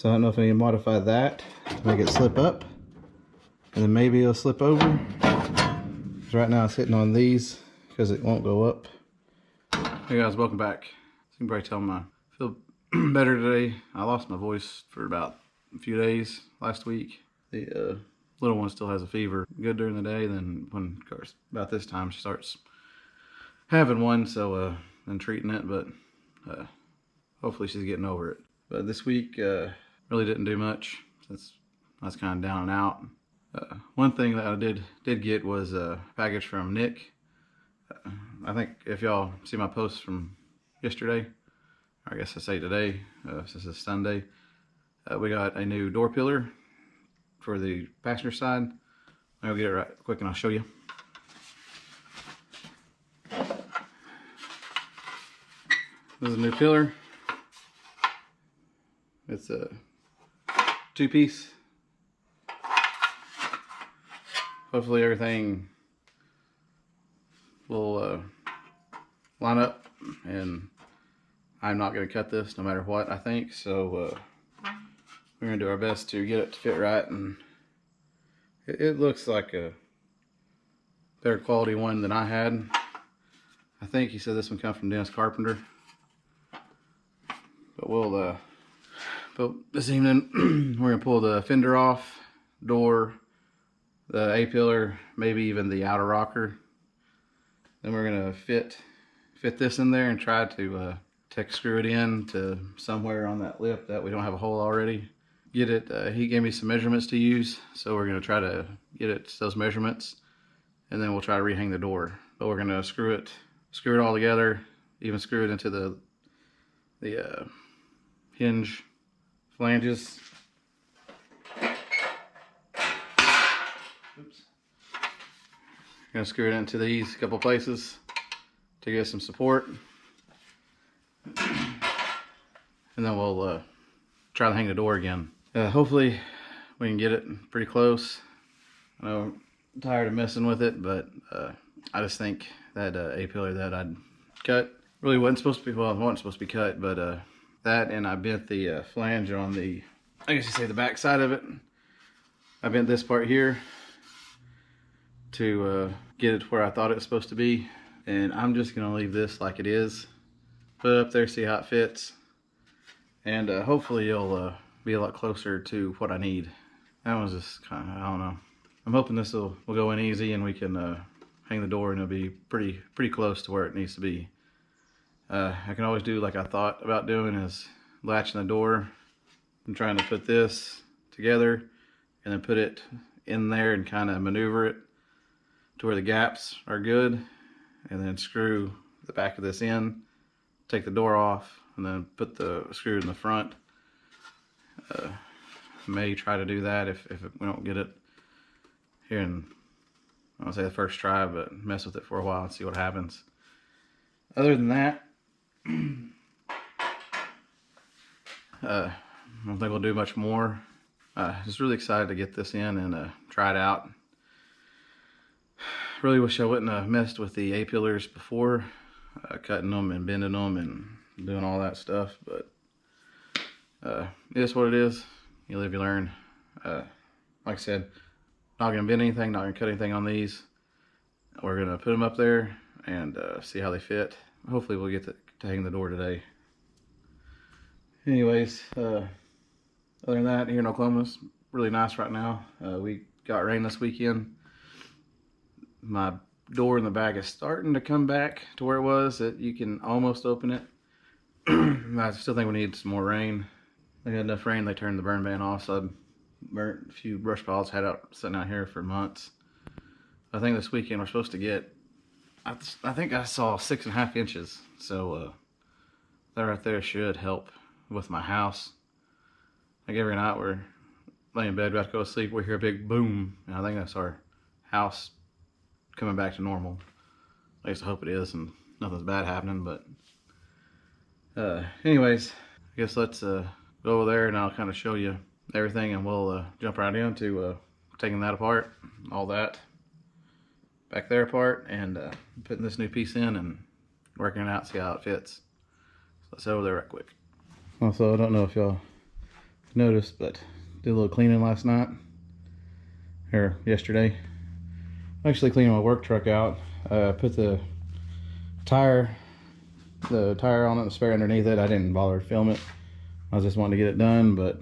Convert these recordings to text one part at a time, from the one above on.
So I don't know if I need to modify that to make it slip up, and then maybe it'll slip over. Because right now it's hitting on these because it won't go up. Hey guys, welcome back. So you can probably tell I feel better today. I lost my voice for about a few days last week. The little one still has a fever. Good during the day, then when, of course, about this time she starts having one, so I'm treating it, but hopefully she's getting over it. But this week really didn't do much since I was kind of down and out. One thing that I did get was a package from Nick. I think if y'all see my post from yesterday, or I guess I say today, since it's Sunday, we got a new door pillar for the passenger side. I'll get it right quick and I'll show you. This is a new pillar. It's a 2-piece. Hopefully everything will line up, and I'm not going to cut this no matter what, I think. So we're going to do our best to get it to fit right, and it looks like a better quality one than I had. I think he said this one comes from Dennis Carpenter. But but this evening we're gonna pull the fender off, door, the A-pillar, maybe even the outer rocker. Then we're gonna fit this in there and try to screw it in to somewhere on that lip that we don't have a hole already. Get it. He gave me some measurements to use, so we're gonna try to get it to those measurements, and then we'll try to rehang the door. But we're gonna screw it all together, even screw it into the hinge flanges. Oops. Gonna screw it into these couple places to get some support, and then we'll try to hang the door again. Hopefully we can get it pretty close. I know I'm tired of messing with it, but I just think that A-pillar that I'd cut really wasn't supposed to be, well, it wasn't supposed to be cut, but that, and I bent the flange on the, I guess you say the back side of it. I bent this part here to get it where I thought it was supposed to be, and I'm just gonna leave this like it is, put it up there, see how it fits, and hopefully it'll be a lot closer to what I need. That was just kind of, I don't know. I'm hoping this will go in easy and we can hang the door and it'll be pretty close to where it needs to be. I can always do like I thought about doing, is latching the door. I'm trying to put this together and then put it in there and kind of maneuver it to where the gaps are good, and then screw the back of this in, take the door off, and then put the screw in the front. May try to do that if we don't get it here in, I won't say the first try, but mess with it for a while and see what happens. Other than that, I don't think we'll do much more. Just really excited to get this in and try it out. Really wish I wouldn't have messed with the A-pillars before, cutting them and bending them and doing all that stuff, but it is what it is. You live, you learn. Like I said, not gonna bend anything, not gonna cut anything on these. We're gonna put them up there and see how they fit. Hopefully we'll get to hang the door today. Anyways, other than that, here in Oklahoma's really nice right now. We got rain this weekend. My door in the back is starting to come back to where it was, that you can almost open it. I still think we need some more rain. They had enough rain, they turned the burn ban off, so I burnt a few brush piles had out sitting out here for months. I think this weekend we're supposed to get, I think I saw 6.5 inches, so that right there should help with my house. Like every night we're laying in bed, about to go to sleep, we hear a big boom, and I think that's our house coming back to normal. At least I hope it is, and nothing's bad happening. But anyways, I guess let's go over there and I'll kind of show you everything, and we'll jump right into taking that apart, all that back there apart, and putting this new piece in and working it out, see how it fits. So let's go over there right quick. Also, I don't know if y'all noticed, but did a little cleaning last night, or yesterday. I'm actually cleaning my work truck out. Put the tire on it, the spare underneath it. I didn't bother to film it. I was just wanting to get it done, but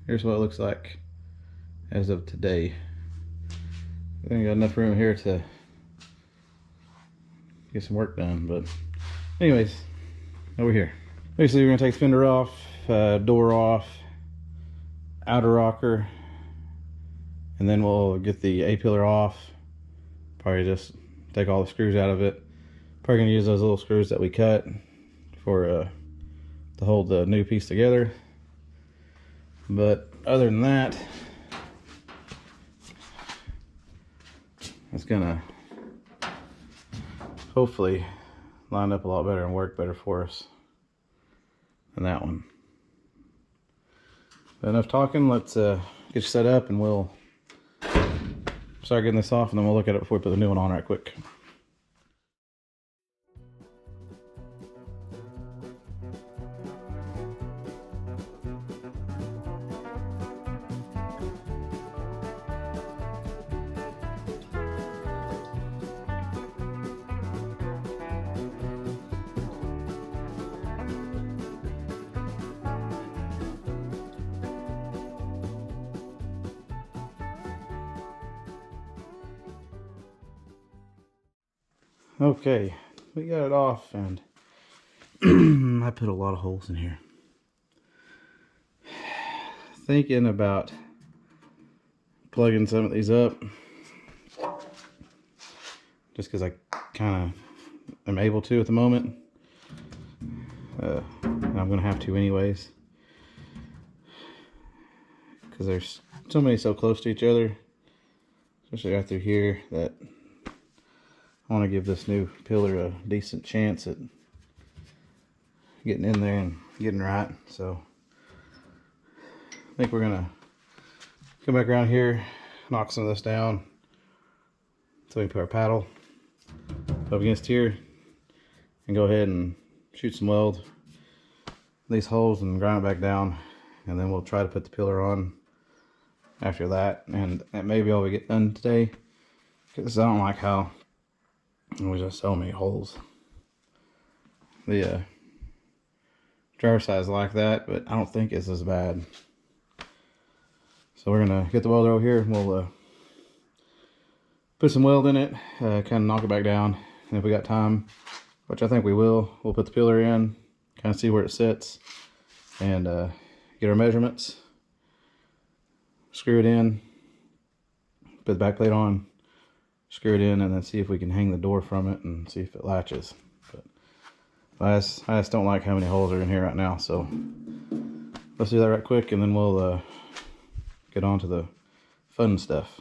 here's what it looks like as of today. I think I got enough room here to get some work done, but anyways, over here. Basically, we're gonna take the fender off, door off, outer rocker, and then we'll get the A-pillar off. Probably just take all the screws out of it. Probably gonna use those little screws that we cut for to hold the new piece together. But other than that, it's gonna hopefully line up a lot better and work better for us than that one. But enough talking, let's get you set up and we'll start getting this off, and then we'll look at it before we put the new one on right quick. Okay, we got it off, and I put a lot of holes in here. Thinking about plugging some of these up, just because I kind of am able to at the moment. And I'm going to have to anyways, because there's so many so close to each other, especially right through here, that I want to give this new pillar a decent chance at getting in there and getting right. So I think we're gonna come back around here, knock some of this down, so we can put our paddle up against here and go ahead and shoot some weld these holes and grind it back down, and then we'll try to put the pillar on after that. And that may be all we get done today, because I don't like how there's just so many holes. The driver's side is like that, but I don't think it's as bad. So we're gonna get the welder over here, and we'll put some weld in it, kind of knock it back down, and if we got time, which I think we will, we'll put the pillar in, kind of see where it sits, and get our measurements, screw it in, put the back plate on, screw it in, and then see if we can hang the door from it and see if it latches. But I just don't like how many holes are in here right now, so let's do that right quick, and then we'll get on to the fun stuff.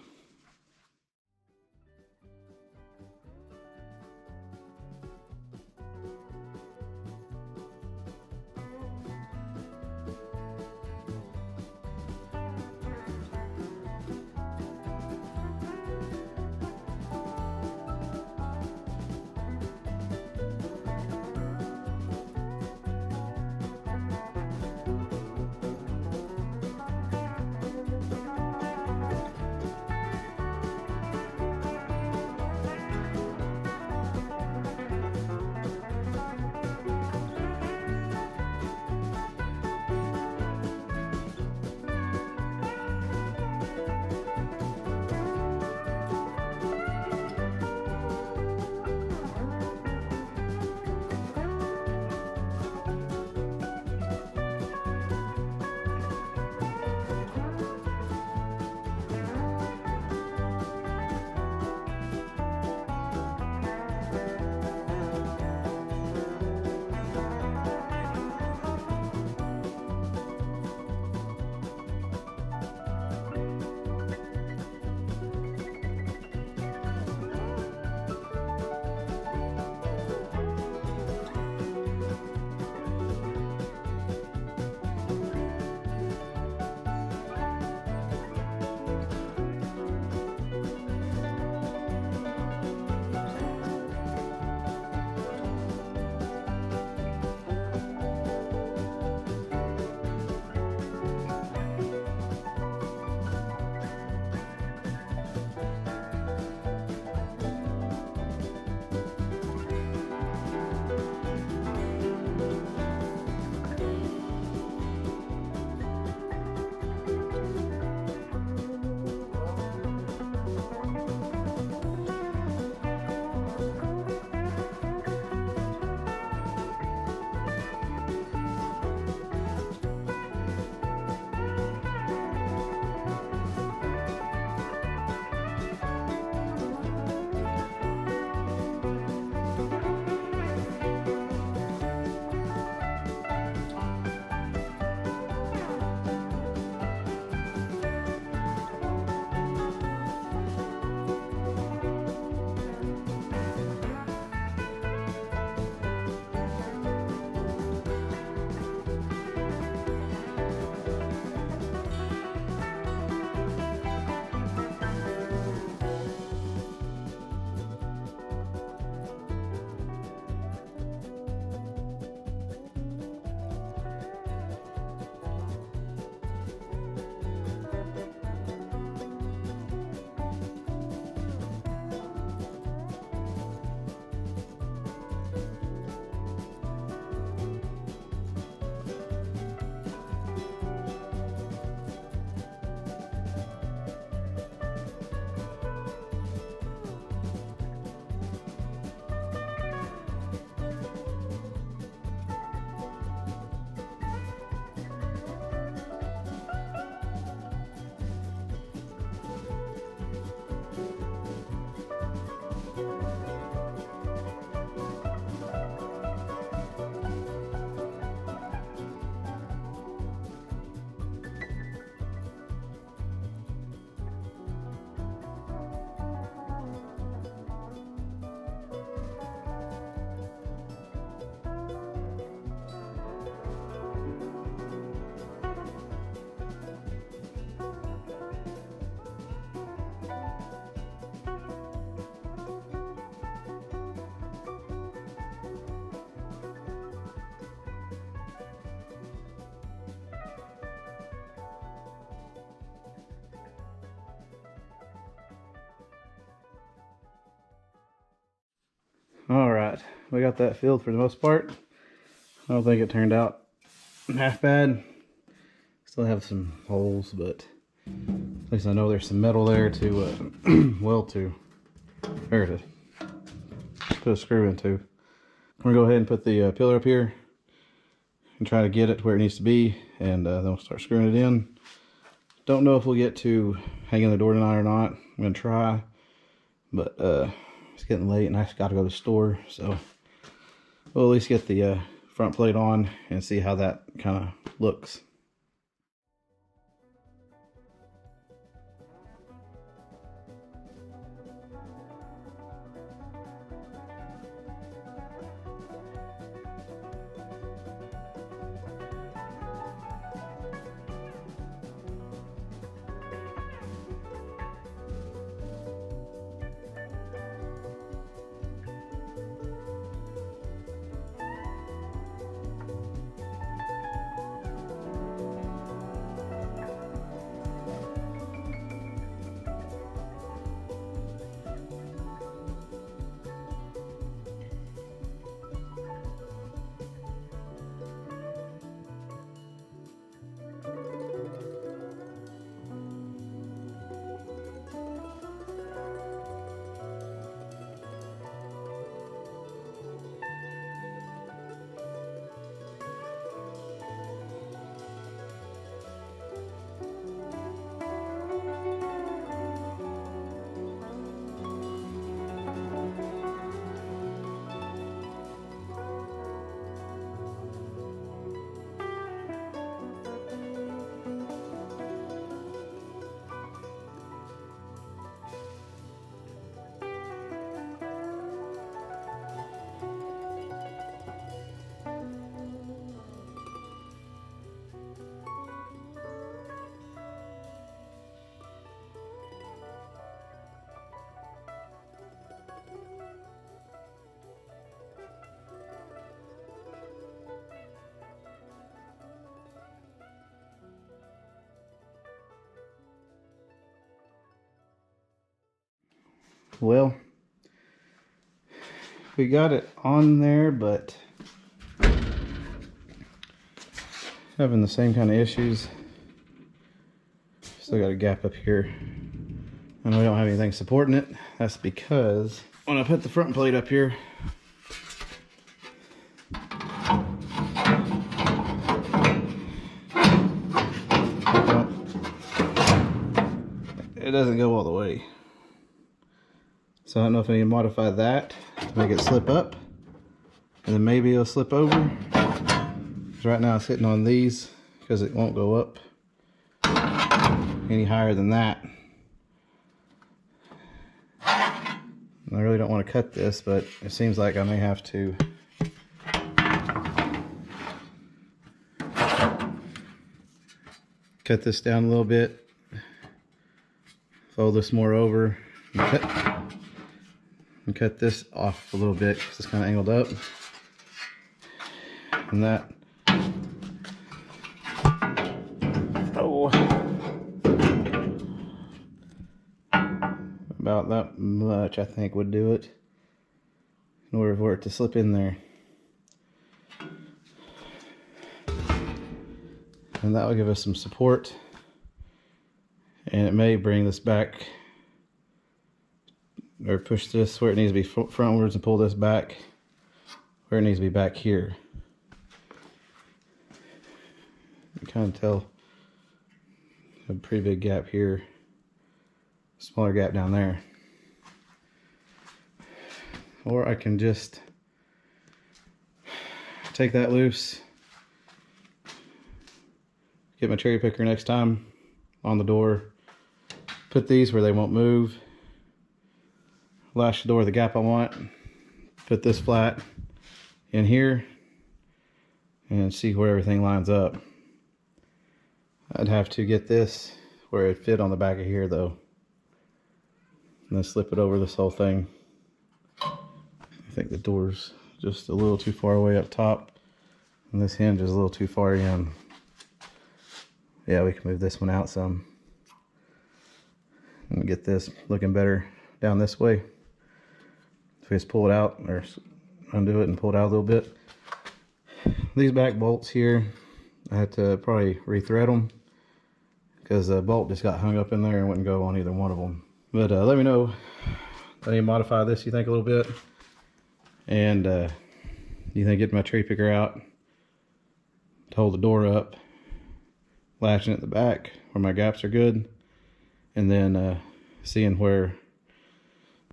we got that filled for the most part. I don't think it turned out half bad. Still have some holes, but at least I know there's some metal there to weld to, or to put a screw into. I'm gonna go ahead and put the pillar up here and try to get it to where it needs to be, and then we'll start screwing it in. Don't know if we'll get to hanging the door tonight or not. I'm gonna try, but it's getting late and I just gotta go to the store, so we'll at least get the front plate on and see how that kind of looks. Well, we got it on there, but having the same kind of issues. Still got a gap up here, and we don't have anything supporting it. That's because when I put the front plate up here, it doesn't go all the way. So I don't know if I need to modify that to make it slip up, and then maybe it'll slip over. Right now it's sitting on these because it won't go up any higher than that. And I really don't want to cut this, but it seems like I may have to cut this down a little bit, fold this more over, and cut this off a little bit because it's kind of angled up. And that, about that much I think would do it in order for it to slip in there. And that will give us some support, and it may bring this back, or push this where it needs to be frontwards and pull this back where it needs to be back here. You kind of tell a pretty big gap here, smaller gap down there. Or I can just take that loose, get my cherry picker next time on the door, put these where they won't move, lash the door the gap I want, put this flat in here, and see where everything lines up. I'd have to get this where it fit on the back of here though, and then slip it over this whole thing. I think the door's just a little too far away up top, and this hinge is a little too far in. Yeah, we can move this one out some and get this looking better down this way. If we just pull it out, or undo it and pull it out a little bit. These back bolts here, I had to probably rethread them because the bolt just got hung up in there and wouldn't go on either one of them. But let me know, I need to modify this, you think, a little bit. And you think getting my cherry picker out to hold the door up, latching it at the back where my gaps are good, and then seeing where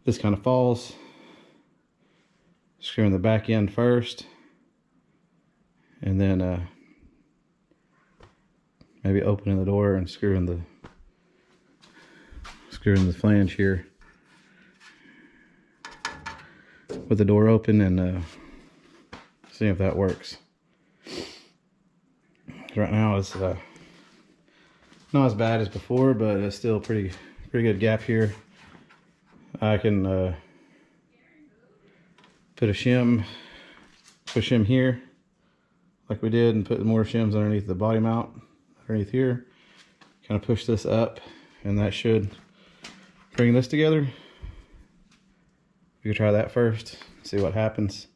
this kind of falls, screwing the back end first, and then maybe opening the door and screwing the flange here with the door open, and see if that works. Right now it's not as bad as before, but it's still pretty good gap here. I can put a shim here like we did, and put more shims underneath the body mount underneath here. Kind of push this up, and that should bring this together. We could try that first, see what happens.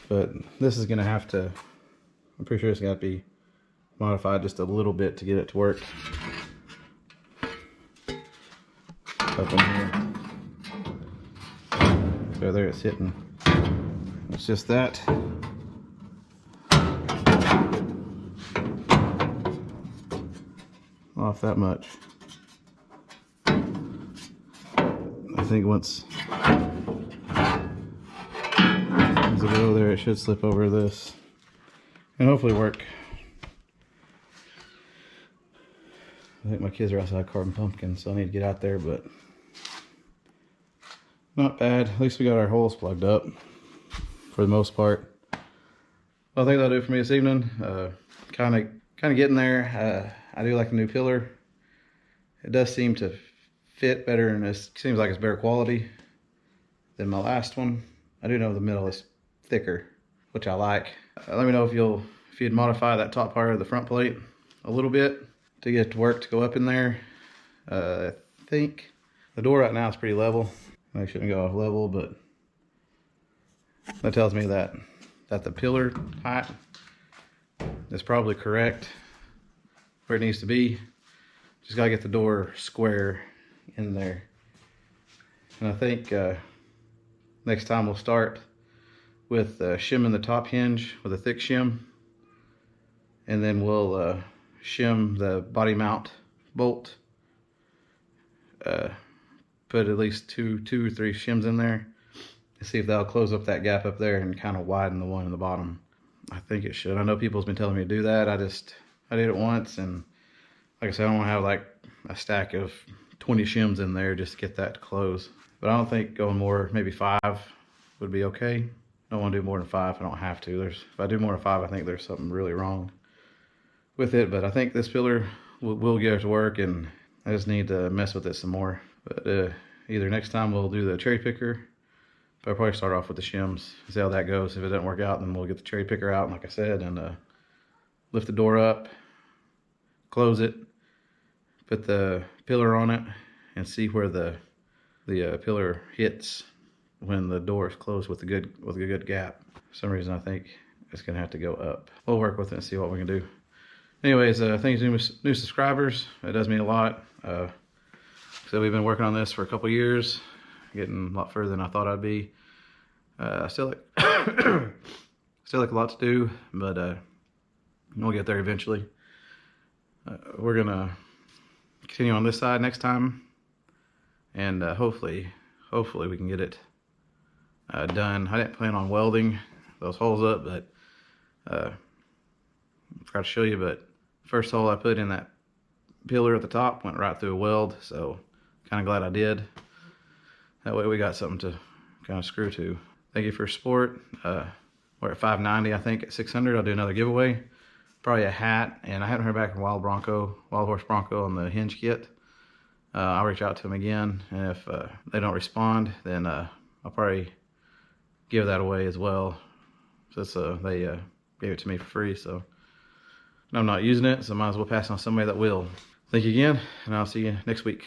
But this is gonna have to, I'm pretty sure it's gonna have to be modified just a little bit to get it to work. Up in here. So there it's hitting. It's just that. Off that much. I think once it go there, it should slip over this and hopefully work. I think my kids are outside carving pumpkins, so I need to get out there, but not bad. At least we got our holes plugged up for the most part. Well, I think that'll do it for me this evening. Kind of getting there. I do like the new pillar. It does seem to fit better, and it seems like it's better quality than my last one. I do know the middle is thicker, which I like. Let me know if you'd modify that top part of the front plate a little bit to get it to work to go up in there. I think the door right now is pretty level. I shouldn't go off level, but that tells me that the pillar height is probably correct where it needs to be. Just gotta get the door square in there. And I think next time we'll start with shimming the top hinge with a thick shim, and then we'll shim the body mount bolt. Put at least two or three shims in there and see if that'll close up that gap up there and kind of widen the one in the bottom. I think it should. I know people's been telling me to do that. I did it once, and like I said, I don't want to have like a stack of 20 shims in there just to get that to close. But I don't think going more, maybe 5 would be okay. I don't want to do more than 5. I don't have to. If I do more than 5, I think there's something really wrong with it. But I think this pillar will get it to work, and I just need to mess with it some more. But either next time we'll do the cherry picker, but I'll probably start off with the shims, see how that goes. If it doesn't work out, then we'll get the cherry picker out, like I said, and lift the door up, close it, put the pillar on it, and see where the pillar hits when the door is closed with a good gap. For some reason, I think it's gonna have to go up. We'll work with it and see what we can do. Anyways, thank you to new subscribers. It does mean a lot. So we've been working on this for a couple years, getting a lot further than I thought I'd be. Still like a lot to do, but we'll get there eventually. We're gonna continue on this side next time, and hopefully we can get it done. I didn't plan on welding those holes up, but I forgot to show you, but first hole I put in that pillar at the top went right through a weld, so kind of glad I did. That way we got something to kind of screw to. Thank you for your support. We're at 590, I think. At 600, I'll do another giveaway. Probably a hat, and I haven't heard back from Wild Horse Bronco on the hinge kit. I'll reach out to them again, and if they don't respond, then I'll probably give that away as well. Since they gave it to me for free, so I'm not using it, so might as well pass it on somebody that will. Thank you again, and I'll see you next week.